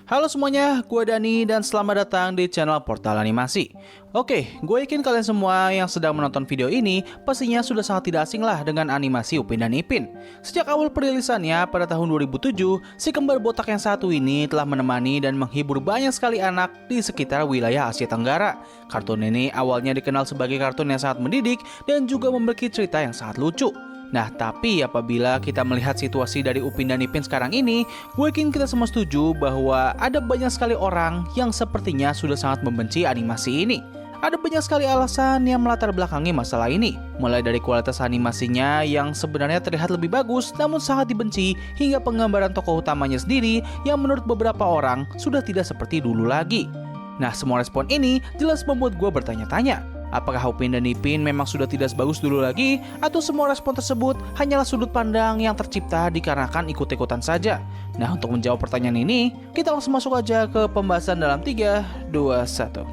Halo semuanya, gue Dani dan selamat datang di channel Portal Animasi. Oke, gue yakin kalian semua yang sedang menonton video ini pastinya sudah sangat tidak asing lah dengan animasi Upin dan Ipin. Sejak awal perilisannya pada tahun 2007, si kembar botak yang satu ini telah menemani dan menghibur banyak sekali anak di sekitar wilayah Asia Tenggara. Kartun ini awalnya dikenal sebagai kartun yang sangat mendidik dan juga memiliki cerita yang sangat lucu. Nah, tapi apabila kita melihat situasi dari Upin dan Ipin sekarang ini, gue yakin kita semua setuju bahwa ada banyak sekali orang yang sepertinya sudah sangat membenci animasi ini. Ada banyak sekali alasan yang melatar belakangi masalah ini, mulai dari kualitas animasinya yang sebenarnya terlihat lebih bagus namun sangat dibenci, hingga penggambaran tokoh utamanya sendiri yang menurut beberapa orang sudah tidak seperti dulu lagi. Nah, semua respon ini jelas membuat gue bertanya-tanya, apakah Upin dan Ipin memang sudah tidak sebagus dulu lagi, atau semua respon tersebut hanyalah sudut pandang yang tercipta dikarenakan ikut-ikutan saja? Nah, untuk menjawab pertanyaan ini, kita langsung masuk aja ke pembahasan dalam 3, 2, 1.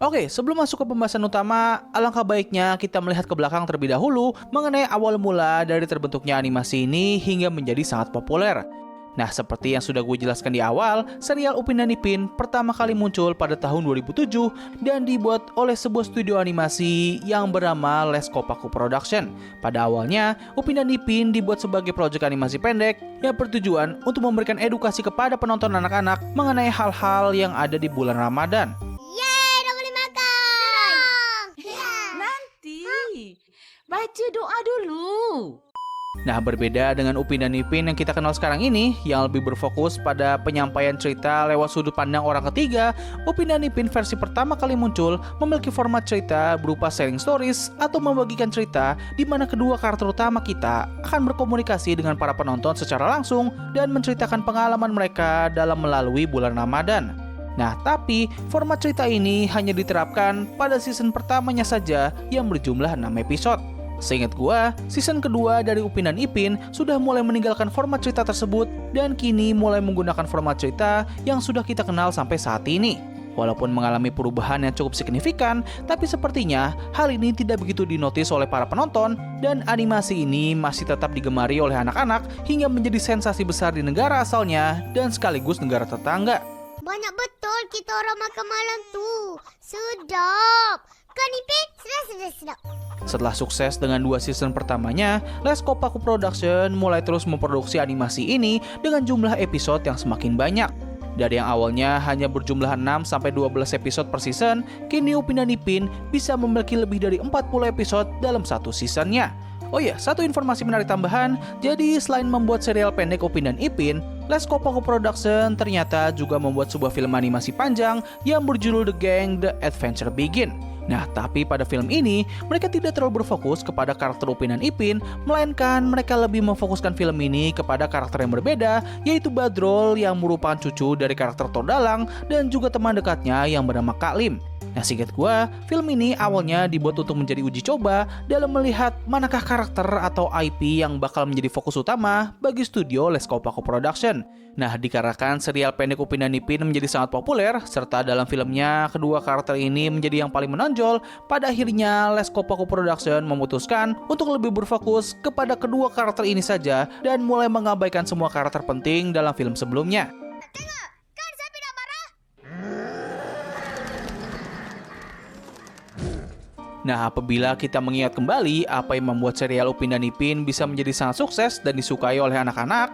Oke, sebelum masuk ke pembahasan utama, alangkah baiknya kita melihat ke belakang terlebih dahulu mengenai awal mula dari terbentuknya animasi ini hingga menjadi sangat populer. Nah, seperti yang sudah gue jelaskan di awal, serial Upin dan Ipin pertama kali muncul pada tahun 2007 dan dibuat oleh sebuah studio animasi yang bernama Les Kopaku Production. Pada awalnya, Upin dan Ipin dibuat sebagai proyek animasi pendek yang bertujuan untuk memberikan edukasi kepada penonton anak-anak mengenai hal-hal yang ada di bulan Ramadan. Baca doa dulu. Nah, berbeda dengan Upin dan Ipin yang kita kenal sekarang ini, yang lebih berfokus pada penyampaian cerita lewat sudut pandang orang ketiga, Upin dan Ipin versi pertama kali muncul memiliki format cerita berupa sharing stories atau membagikan cerita di mana kedua karakter utama kita akan berkomunikasi dengan para penonton secara langsung dan menceritakan pengalaman mereka dalam melalui bulan Ramadan. Nah, tapi format cerita ini hanya diterapkan pada season pertamanya saja yang berjumlah 6 episode. Seingat gua, season kedua dari Upin dan Ipin sudah mulai meninggalkan format cerita tersebut dan kini mulai menggunakan format cerita yang sudah kita kenal sampai saat ini. Walaupun mengalami perubahan yang cukup signifikan, tapi sepertinya hal ini tidak begitu dinotis oleh para penonton dan animasi ini masih tetap digemari oleh anak-anak hingga menjadi sensasi besar di negara asalnya dan sekaligus negara tetangga. Banyak betul kita orang makan malam tu. Sedap. Kan Ipin? Sedap. Setelah sukses dengan 2 season pertamanya, Les Kopaku Production mulai terus memproduksi animasi ini dengan jumlah episode yang semakin banyak. Dari yang awalnya hanya berjumlah 6-12 episode per season, kini Upin dan Ipin bisa memiliki lebih dari 40 episode dalam satu seasonnya. Oh iya, satu informasi menarik tambahan, jadi selain membuat serial pendek Upin dan Ipin, Les Kopaku Production ternyata juga membuat sebuah film animasi panjang yang berjudul The Gang The Adventure Begin. Nah, tapi pada film ini, mereka tidak terlalu berfokus kepada karakter Upin dan Ipin, melainkan mereka lebih memfokuskan film ini kepada karakter yang berbeda, yaitu Badrol yang merupakan cucu dari karakter Todalang dan juga teman dekatnya yang bernama Kak Lim. Nah, seingat gue, film ini awalnya dibuat untuk menjadi uji coba dalam melihat manakah karakter atau IP yang bakal menjadi fokus utama bagi studio Les Kopaku Production. Nah, dikarenakan serial pendek Upin dan Ipin menjadi sangat populer, serta dalam filmnya kedua karakter ini menjadi yang paling menonjol, pada akhirnya Les Kopaku Production memutuskan untuk lebih berfokus kepada kedua karakter ini saja dan mulai mengabaikan semua karakter penting dalam film sebelumnya. Nah, apabila kita mengingat kembali apa yang membuat serial Upin dan Ipin bisa menjadi sangat sukses dan disukai oleh anak-anak,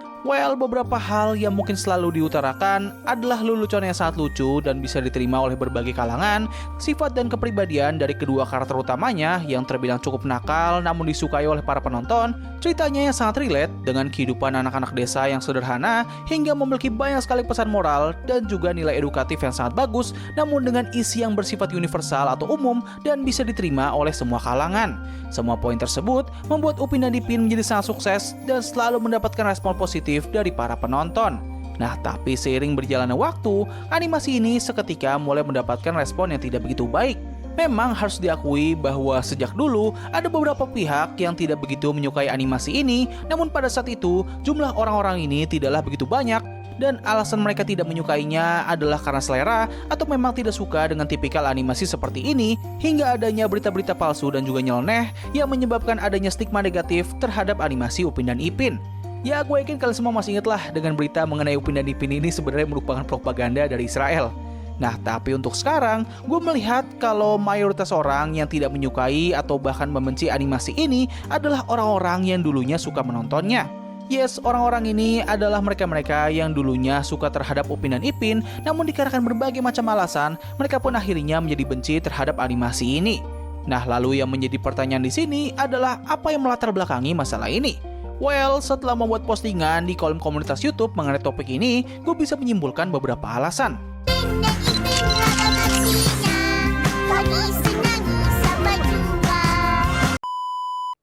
beberapa hal yang mungkin selalu diutarakan adalah lelucon yang sangat lucu dan bisa diterima oleh berbagai kalangan, sifat dan kepribadian dari kedua karakter utamanya yang terbilang cukup nakal namun disukai oleh para penonton, ceritanya yang sangat relate dengan kehidupan anak-anak desa yang sederhana hingga memiliki banyak sekali pesan moral dan juga nilai edukatif yang sangat bagus namun dengan isi yang bersifat universal atau umum dan bisa diterima oleh semua kalangan. Semua poin tersebut membuat Upin dan Ipin menjadi sangat sukses dan selalu mendapatkan respon positif dari para penonton. Nah, tapi seiring berjalannya waktu, animasi ini seketika mulai mendapatkan respon yang tidak begitu baik. Memang harus diakui bahwa sejak dulu ada beberapa pihak yang tidak begitu menyukai animasi ini, namun pada saat itu jumlah orang-orang ini tidaklah begitu banyak dan alasan mereka tidak menyukainya adalah karena selera atau memang tidak suka dengan tipikal animasi seperti ini, hingga adanya berita-berita palsu dan juga nyeleneh yang menyebabkan adanya stigma negatif terhadap animasi Upin dan Ipin. Ya, gue yakin kalian semua masih ingat lah dengan berita mengenai Upin dan Ipin ini sebenarnya merupakan propaganda dari Israel. Nah, tapi untuk sekarang, gue melihat kalau mayoritas orang yang tidak menyukai atau bahkan membenci animasi ini adalah orang-orang yang dulunya suka menontonnya. Yes, orang-orang ini adalah mereka-mereka yang dulunya suka terhadap Upin dan Ipin, namun dikarenakan berbagai macam alasan, mereka pun akhirnya menjadi benci terhadap animasi ini. Nah, lalu yang menjadi pertanyaan di sini adalah apa yang melatar belakangi masalah ini? Well, setelah membuat postingan di kolom komunitas YouTube mengenai topik ini, gue bisa menyimpulkan beberapa alasan.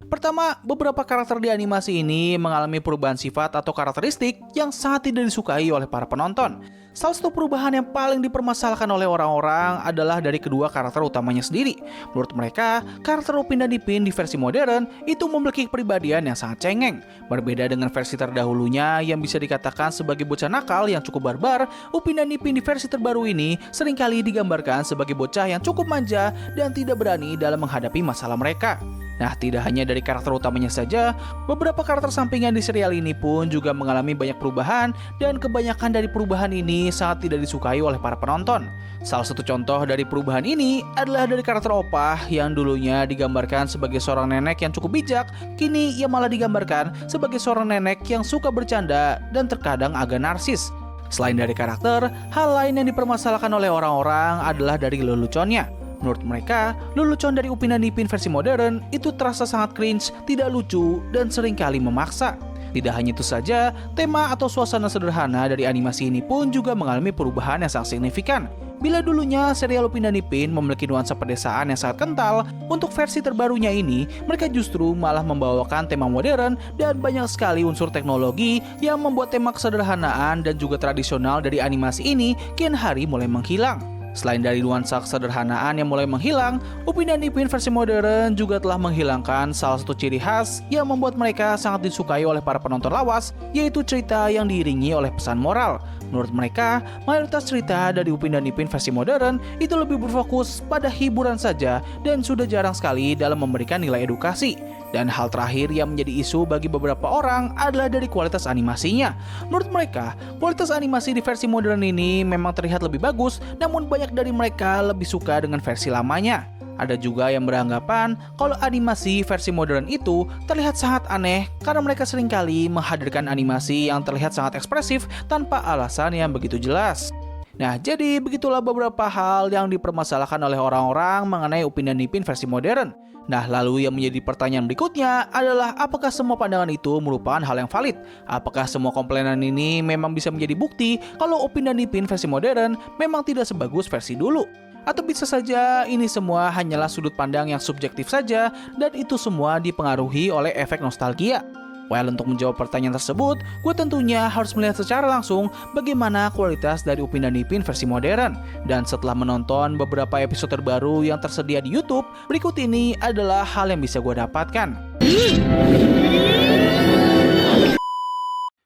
Pertama, beberapa karakter di animasi ini mengalami perubahan sifat atau karakteristik yang sangat tidak disukai oleh para penonton. Salah satu perubahan yang paling dipermasalahkan oleh orang-orang adalah dari kedua karakter utamanya sendiri. Menurut mereka, karakter Upin dan Ipin di versi modern itu memiliki kepribadian yang sangat cengeng. Berbeda dengan versi terdahulunya yang bisa dikatakan sebagai bocah nakal yang cukup barbar, Upin dan Ipin di versi terbaru ini seringkali digambarkan sebagai bocah yang cukup manja dan tidak berani dalam menghadapi masalah mereka. Nah, tidak hanya dari karakter utamanya saja, beberapa karakter sampingan di serial ini pun juga mengalami banyak perubahan, dan kebanyakan dari perubahan ini sangat tidak disukai oleh para penonton. Salah satu contoh dari perubahan ini adalah dari karakter Opah yang dulunya digambarkan sebagai seorang nenek yang cukup bijak, kini ia malah digambarkan sebagai seorang nenek yang suka bercanda dan terkadang agak narsis. Selain dari karakter, hal lain yang dipermasalahkan oleh orang-orang adalah dari leluconnya. Menurut mereka, lelucon dari Upin dan Ipin versi modern itu terasa sangat cringe, tidak lucu, dan seringkali memaksa. Tidak hanya itu saja, tema atau suasana sederhana dari animasi ini pun juga mengalami perubahan yang sangat signifikan. Bila dulunya serial Upin dan Ipin memiliki nuansa pedesaan yang sangat kental, untuk versi terbarunya ini, mereka justru malah membawakan tema modern dan banyak sekali unsur teknologi yang membuat tema kesederhanaan dan juga tradisional dari animasi ini kian hari mulai menghilang. Selain dari nuansa kesederhanaan yang mulai menghilang, Upin dan Ipin versi modern juga telah menghilangkan salah satu ciri khas yang membuat mereka sangat disukai oleh para penonton lawas, yaitu cerita yang diiringi oleh pesan moral. Menurut mereka, mayoritas cerita dari Upin dan Ipin versi modern itu lebih berfokus pada hiburan saja dan sudah jarang sekali dalam memberikan nilai edukasi. Dan hal terakhir yang menjadi isu bagi beberapa orang adalah dari kualitas animasinya. Menurut mereka, kualitas animasi di versi modern ini memang terlihat lebih bagus, namun banyak dari mereka lebih suka dengan versi lamanya. Ada juga yang beranggapan kalau animasi versi modern itu terlihat sangat aneh karena mereka seringkali menghadirkan animasi yang terlihat sangat ekspresif tanpa alasan yang begitu jelas. Nah, jadi begitulah beberapa hal yang dipermasalahkan oleh orang-orang mengenai Upin dan Ipin versi modern. Nah, lalu yang menjadi pertanyaan berikutnya adalah apakah semua pandangan itu merupakan hal yang valid? Apakah semua komplainan ini memang bisa menjadi bukti kalau Upin dan Ipin versi modern memang tidak sebagus versi dulu? Atau bisa saja ini semua hanyalah sudut pandang yang subjektif saja dan itu semua dipengaruhi oleh efek nostalgia? Well, untuk menjawab pertanyaan tersebut, gue tentunya harus melihat secara langsung bagaimana kualitas dari Upin dan Ipin versi modern. Dan setelah menonton beberapa episode terbaru yang tersedia di YouTube, berikut ini adalah hal yang bisa gue dapatkan.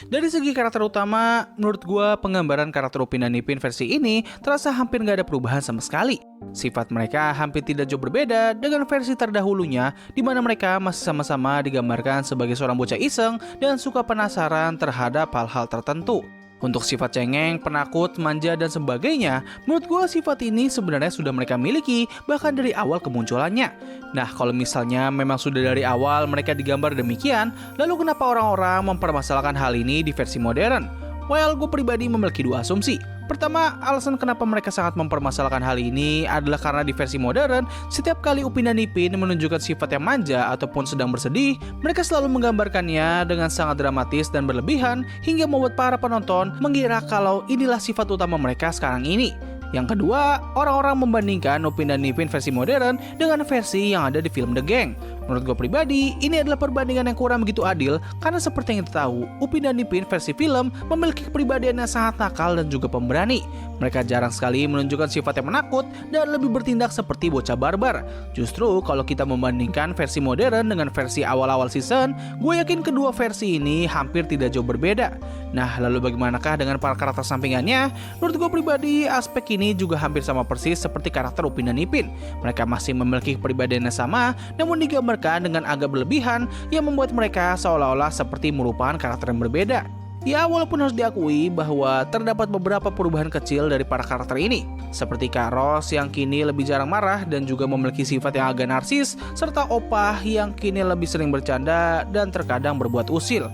Dari segi karakter utama, menurut gue penggambaran karakter Upin dan Ipin versi ini terasa hampir gak ada perubahan sama sekali. Sifat mereka hampir tidak jauh berbeda dengan versi terdahulunya, di mana mereka masih sama-sama digambarkan sebagai seorang bocah iseng dan suka penasaran terhadap hal-hal tertentu. Untuk sifat cengeng, penakut, manja, dan sebagainya, menurut gue sifat ini sebenarnya sudah mereka miliki bahkan dari awal kemunculannya. Nah, kalau misalnya memang sudah dari awal mereka digambar demikian, lalu kenapa orang-orang mempermasalahkan hal ini di versi modern? Well, gue pribadi memiliki dua asumsi. Pertama, alasan kenapa mereka sangat mempermasalahkan hal ini adalah karena di versi modern, setiap kali Upin dan Ipin menunjukkan sifat yang manja ataupun sedang bersedih, mereka selalu menggambarkannya dengan sangat dramatis dan berlebihan hingga membuat para penonton mengira kalau inilah sifat utama mereka sekarang ini. Yang kedua, orang-orang membandingkan Upin dan Ipin versi modern dengan versi yang ada di film The Gang. Menurut gue pribadi, ini adalah perbandingan yang kurang begitu adil karena seperti yang kita tahu, Upin dan Ipin versi film memiliki kepribadian yang sangat nakal dan juga pemberani. Mereka jarang sekali menunjukkan sifat yang menakut dan lebih bertindak seperti bocah barbar. Justru kalau kita membandingkan versi modern dengan versi awal-awal season, gue yakin kedua versi ini hampir tidak jauh berbeda. Nah, lalu bagaimanakah dengan para karakter sampingannya? Menurut gue pribadi, aspek ini juga hampir sama persis seperti karakter Upin dan Ipin. Mereka masih memiliki kepribadian yang sama, namun digambarkan dengan agak berlebihan yang membuat mereka seolah-olah seperti merupakan karakter yang berbeda. Ya, walaupun harus diakui bahwa terdapat beberapa perubahan kecil dari para karakter ini, seperti Kak Ros yang kini lebih jarang marah dan juga memiliki sifat yang agak narsis, serta Opah yang kini lebih sering bercanda dan terkadang berbuat usil.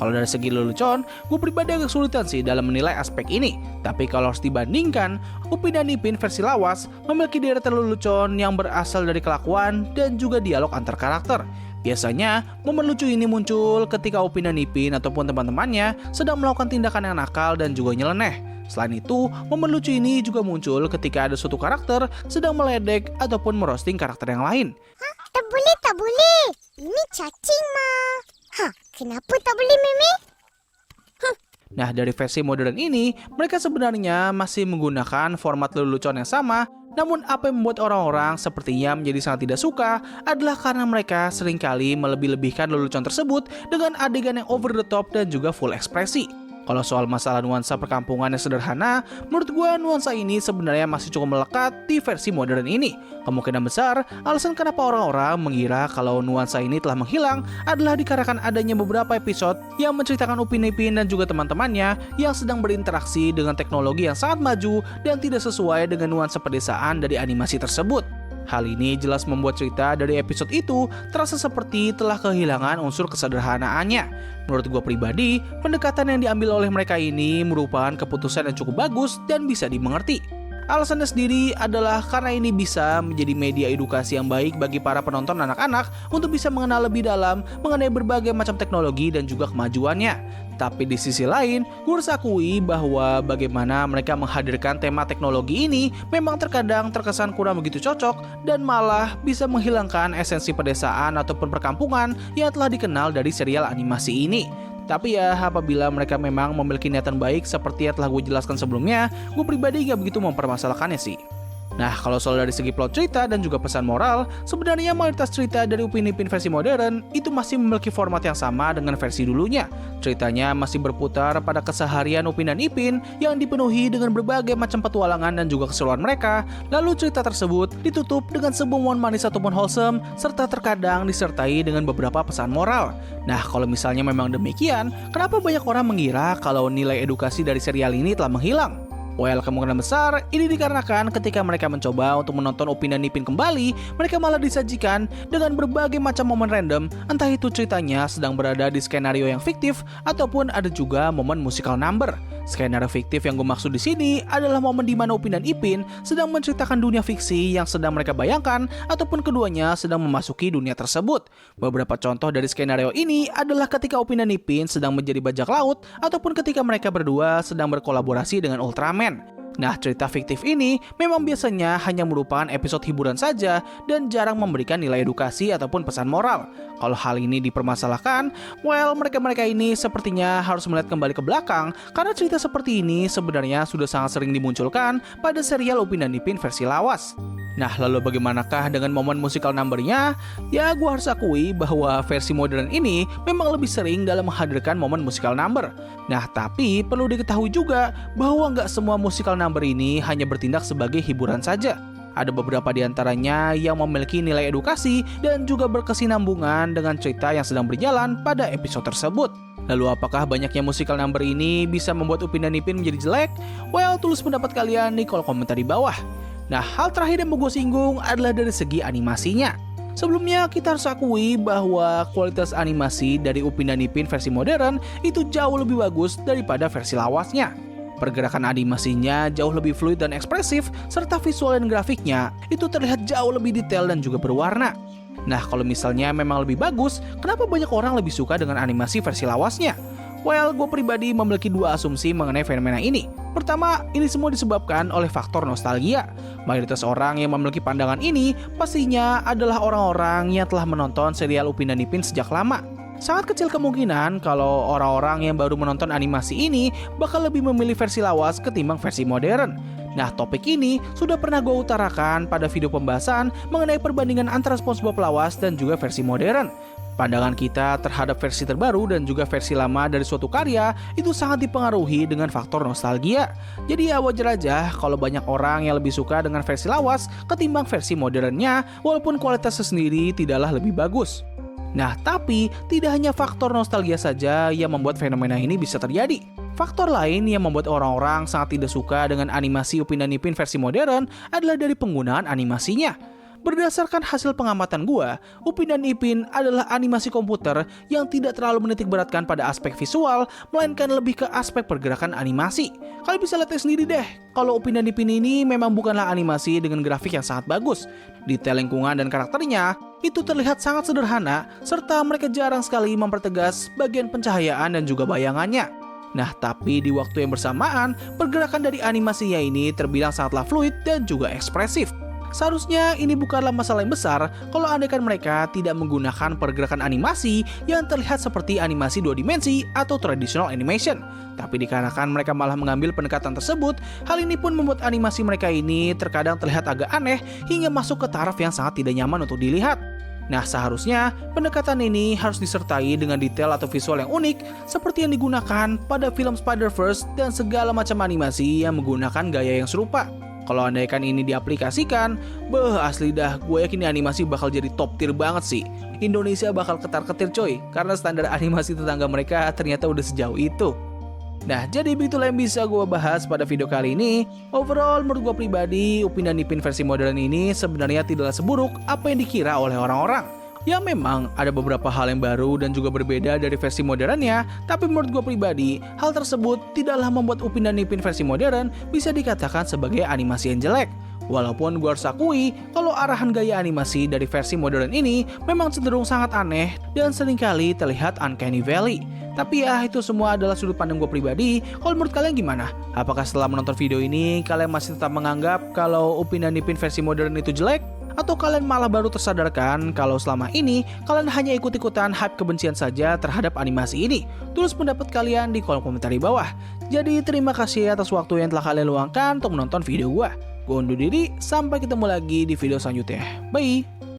Kalau dari segi lelucon, gue pribadi agak kesulitan sih dalam menilai aspek ini. Tapi kalau harus dibandingkan, Upin dan Ipin versi lawas memiliki deretan lelucon yang berasal dari kelakuan dan juga dialog antar karakter. Biasanya, momen lucu ini muncul ketika Upin dan Ipin ataupun teman-temannya sedang melakukan tindakan yang nakal dan juga nyeleneh. Selain itu, momen lucu ini juga muncul ketika ada suatu karakter sedang meledek ataupun merosting karakter yang lain. Hah? Tak boleh. Ini cacing, Ma. Hah, kenapa tak boleh, Meme? Nah, dari versi modern ini, mereka sebenarnya masih menggunakan format lelucon yang sama. Namun apa yang membuat orang-orang sepertinya menjadi sangat tidak suka adalah karena mereka seringkali melebih-lebihkan lelucon tersebut dengan adegan yang over the top dan juga full ekspresi. Kalau soal masalah nuansa perkampungan yang sederhana, menurut gue nuansa ini sebenarnya masih cukup melekat di versi modern ini. Kemungkinan besar, alasan kenapa orang-orang mengira kalau nuansa ini telah menghilang adalah dikarenakan adanya beberapa episode yang menceritakan Upin Ipin dan juga teman-temannya yang sedang berinteraksi dengan teknologi yang sangat maju dan tidak sesuai dengan nuansa pedesaan dari animasi tersebut. Hal ini jelas membuat cerita dari episode itu terasa seperti telah kehilangan unsur kesederhanaannya. Menurut gue pribadi, pendekatan yang diambil oleh mereka ini merupakan keputusan yang cukup bagus dan bisa dimengerti. Alasannya sendiri adalah karena ini bisa menjadi media edukasi yang baik bagi para penonton anak-anak untuk bisa mengenal lebih dalam mengenai berbagai macam teknologi dan juga kemajuannya. Tapi di sisi lain, gue harus akui bahwa bagaimana mereka menghadirkan tema teknologi ini memang terkadang terkesan kurang begitu cocok dan malah bisa menghilangkan esensi pedesaan ataupun perkampungan yang telah dikenal dari serial animasi ini. Tapi ya, apabila mereka memang memiliki niatan baik seperti yang telah gue jelaskan sebelumnya, gue pribadi gak begitu mempermasalahkannya sih. Nah, kalau soal dari segi plot cerita dan juga pesan moral, sebenarnya mayoritas cerita dari Upin Ipin versi modern itu masih memiliki format yang sama dengan versi dulunya. Ceritanya masih berputar pada keseharian Upin dan Ipin yang dipenuhi dengan berbagai macam petualangan dan juga keseruan mereka. Lalu cerita tersebut ditutup dengan sebuah momen manis ataupun wholesome, serta terkadang disertai dengan beberapa pesan moral. Nah, kalau misalnya memang demikian, kenapa banyak orang mengira kalau nilai edukasi dari serial ini telah menghilang? Well, kemungkinan besar ini dikarenakan ketika mereka mencoba untuk menonton Upin dan Ipin kembali, mereka malah disajikan dengan berbagai macam momen random, entah itu ceritanya sedang berada di skenario yang fiktif ataupun ada juga momen musical number. Skenario fiktif yang gue maksud di sini adalah momen di mana Upin dan Ipin sedang menceritakan dunia fiksi yang sedang mereka bayangkan ataupun keduanya sedang memasuki dunia tersebut. Beberapa contoh dari skenario ini adalah ketika Upin dan Ipin sedang menjadi bajak laut ataupun ketika mereka berdua sedang berkolaborasi dengan Ultraman. Nah, cerita fiktif ini memang biasanya hanya merupakan episode hiburan saja dan jarang memberikan nilai edukasi ataupun pesan moral. Kalau hal ini dipermasalahkan, well, mereka-mereka ini sepertinya harus melihat kembali ke belakang karena cerita seperti ini sebenarnya sudah sangat sering dimunculkan pada serial Upin dan Ipin versi lawas. Nah, lalu bagaimanakah dengan momen musical number-nya? Ya, gue harus akui bahwa versi modern ini memang lebih sering dalam menghadirkan momen musical number. Nah, tapi perlu diketahui juga bahwa nggak semua musical number ini hanya bertindak sebagai hiburan saja. Ada beberapa di antaranya yang memiliki nilai edukasi dan juga berkesinambungan dengan cerita yang sedang berjalan pada episode tersebut. Lalu apakah banyaknya musical number ini bisa membuat Upin dan Ipin menjadi jelek? Well, tulis pendapat kalian di kolom komentar di bawah. Nah, hal terakhir yang mau gue singgung adalah dari segi animasinya. Sebelumnya kita harus akui bahwa kualitas animasi dari Upin dan Ipin versi modern itu jauh lebih bagus daripada versi lawasnya. Pergerakan animasinya jauh lebih fluid dan ekspresif, serta visual dan grafiknya itu terlihat jauh lebih detail dan juga berwarna. Nah, kalau misalnya memang lebih bagus, kenapa banyak orang lebih suka dengan animasi versi lawasnya? Well, gue pribadi memiliki dua asumsi mengenai fenomena ini. Pertama, ini semua disebabkan oleh faktor nostalgia. Mayoritas orang yang memiliki pandangan ini pastinya adalah orang-orang yang telah menonton serial Upin dan Ipin sejak lama. Sangat kecil kemungkinan kalau orang-orang yang baru menonton animasi ini bakal lebih memilih versi lawas ketimbang versi modern. Nah, topik ini sudah pernah gue utarakan pada video pembahasan mengenai perbandingan antara SpongeBob lawas dan juga versi modern. Pandangan kita terhadap versi terbaru dan juga versi lama dari suatu karya itu sangat dipengaruhi dengan faktor nostalgia. Jadi ya wajar aja kalau banyak orang yang lebih suka dengan versi lawas ketimbang versi modernnya, walaupun kualitasnya sendiri tidaklah lebih bagus. Nah, tapi tidak hanya faktor nostalgia saja yang membuat fenomena ini bisa terjadi. Faktor lain yang membuat orang-orang sangat tidak suka dengan animasi Upin dan Ipin versi modern adalah dari penggunaan animasinya. Berdasarkan hasil pengamatan gua, Upin dan Ipin adalah animasi komputer yang tidak terlalu menitik beratkan pada aspek visual, melainkan lebih ke aspek pergerakan animasi. Kalian bisa lihat sendiri deh, kalau Upin dan Ipin ini memang bukanlah animasi dengan grafik yang sangat bagus. Detail lingkungan dan karakternya itu terlihat sangat sederhana, serta mereka jarang sekali mempertegas bagian pencahayaan dan juga bayangannya. Nah, tapi di waktu yang bersamaan, pergerakan dari animasinya ini terbilang sangatlah fluid dan juga ekspresif. Seharusnya ini bukanlah masalah yang besar kalau andaikan mereka tidak menggunakan pergerakan animasi yang terlihat seperti animasi 2 dimensi atau traditional animation. Tapi dikarenakan mereka malah mengambil pendekatan tersebut, hal ini pun membuat animasi mereka ini terkadang terlihat agak aneh hingga masuk ke taraf yang sangat tidak nyaman untuk dilihat. Nah, seharusnya pendekatan ini harus disertai dengan detail atau visual yang unik seperti yang digunakan pada film Spider-Verse dan segala macam animasi yang menggunakan gaya yang serupa. Kalau andaikan ini diaplikasikan, asli dah, gue yakin animasi bakal jadi top tier banget sih. Indonesia bakal ketar-ketir coy, karena standar animasi tetangga mereka ternyata udah sejauh itu. Nah, jadi begitulah yang bisa gue bahas pada video kali ini. Overall, menurut gue pribadi, Upin dan Ipin versi modern ini sebenarnya tidaklah seburuk apa yang dikira oleh orang-orang. Ya memang ada beberapa hal yang baru dan juga berbeda dari versi modernnya, tapi menurut gue pribadi, hal tersebut tidaklah membuat Upin dan Ipin versi modern bisa dikatakan sebagai animasi yang jelek. Walaupun gue harus akui kalau arahan gaya animasi dari versi modern ini memang cenderung sangat aneh dan seringkali terlihat uncanny valley. Tapi ya itu semua adalah sudut pandang gue pribadi. Kalau menurut kalian gimana? Apakah setelah menonton video ini kalian masih tetap menganggap kalau Upin dan Ipin versi modern itu jelek? Atau kalian malah baru tersadarkan kalau selama ini kalian hanya ikut-ikutan hype kebencian saja terhadap animasi ini? Tulis pendapat kalian di kolom komentar di bawah. Jadi terima kasih atas waktu yang telah kalian luangkan untuk menonton video gue. Gue undur diri, sampai ketemu lagi di video selanjutnya. Bye!